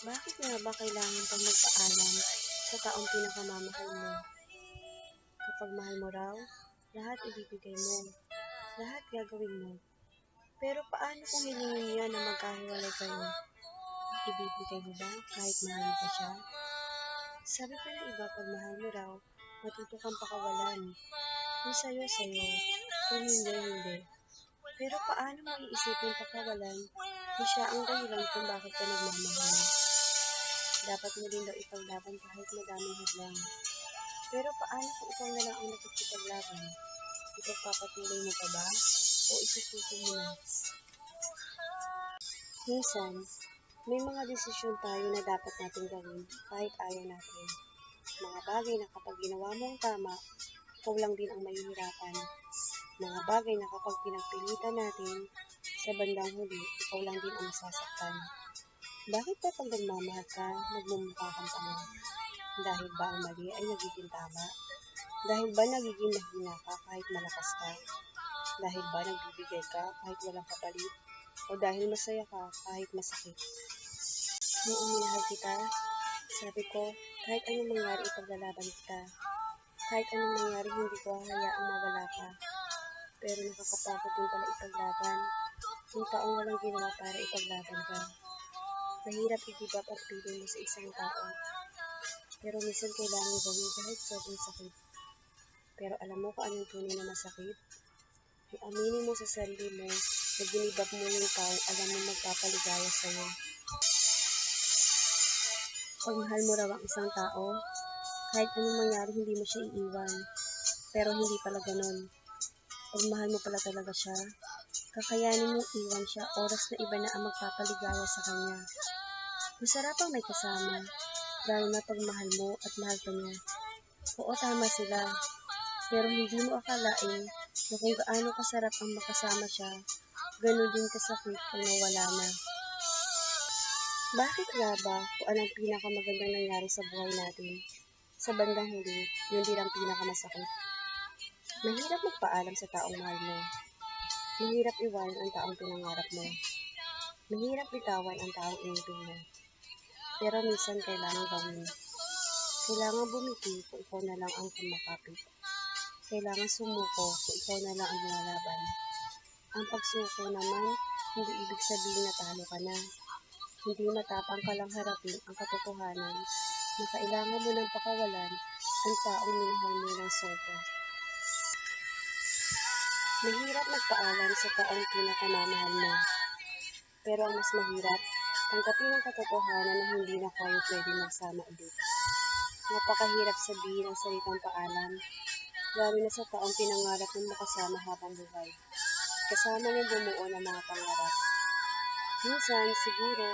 Bakit nga ba kailangan pang magpaalam sa taong pinakamamahal mo? Kapag mahal mo raw, lahat ibibigay mo, lahat gagawin mo. Pero paano kung hilingin niya na magkahiwalay kayo? Ibibigay mo ba kahit mahal mo pa siya? Sabi pa ng iba, pag mahal mo raw, matuto kang pakawalan. Kung sa'yo, sa'yo. Kung hindi, hindi. Pero paano mo iisipin pakawalan kung siya ang dahilan kung bakit ka nagmamahal? Dapat mo din daw ipaglaban kahit madaming hadlang. Pero paano kung ikaw na lang ang nakikipaglaban? Ipagpapatuloy mo pa ba? O isusuko mo na? Minsan, may mga desisyon tayo na dapat natin gawin kahit ayaw natin. Mga bagay na kapag ginawa mo ang tama, ikaw lang din ang mahihirapan. Mga bagay na kapag pinagpilitan natin, sa bandang huli, ikaw lang din ang masasaktan. Bakit ba pag nagmamahal ka, nagmumukha kang tanga? Dahil ba ang mali ay nagiging tama? Dahil ba nagiging mahina ka kahit malakas ka? Dahil ba nagbibigay ka kahit walang kapalit? O dahil masaya ka kahit masakit? Nung uminahal kita, sabi ko, kahit anong mangyari ipaglalaban kita. Kahit anong mangyari hindi ko hahayaang mawala ka. Pero nakakapagod din pala ipaglaban. Yung taong walang ginawa para ipaglaban ka. Mahirap i-give up ang piling mo sa isang tao. Pero minsan kailangan gawin kahit sobrang sakit. Pero alam mo kung anong tunay na masakit? Yung aminin mo sa sarili mo na ginibap mo yung taong alam mo magpapaligaya sa'yo. Pag mahal mo raw ang isang tao, kahit anong mangyari hindi mo siya iiwan. Pero hindi pala ganun. Pag mahal mo pala talaga siya, kakayanin mong iwan siya oras na iba na ang magpapaligaya sa kanya. Masarap ang may kasama, lalo na pag mahal mo at mahal ka niya. Oo, tama sila. Pero hindi mo akalain na kung gaano kasarap ang makasama siya, ganun din kasakit kung nawala na. Bakit nga ba kung anong pinakamagandang nangyari sa buhay natin? Sa bandang huli, yun din ang pinakamasakit. Mahirap magpaalam sa taong mahal mo. Mahirap iwanan ang taong pinangarap mo. Mahirap bitawan ang taong inibig mo. Pero minsan kailangan gawin. Kailangan bumiti kung ikaw na lang ang kumakapit. Kailangan sumuko kung ikaw na lang ang lumalaban. Ang pagsuko naman, hindi ibig sabihin na talo ka na. Hindi matapang ka lang harapin ang katotohanan na kailangan mo ng pakawalan ang taong minahal mo ng sobra. Mahirap magpaalam sa taong pinakamamahal mo. Pero ang mas mahirap, tanggapin ang katotohanan na hindi na kayo pwede magsama ulit. Napakahirap sabihin ang salitang paalam, lalo na sa taong pinangarap mong makasama habang buhay. Kasama mo bumuo ng mga pangarap. Minsan, siguro,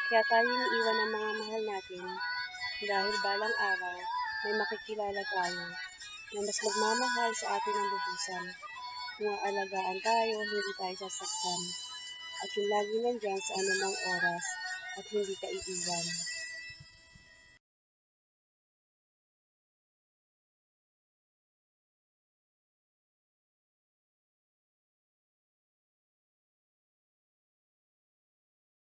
kaya tayo iniiwan ng mga mahal natin dahil balang araw may makikilala tayo na mas magmamahal sa atin ang lubusan. Kung aalagaan tayo, hindi tayo sasaktan. At yung lagi nandyan sa anumang oras at hindi ka iiwan.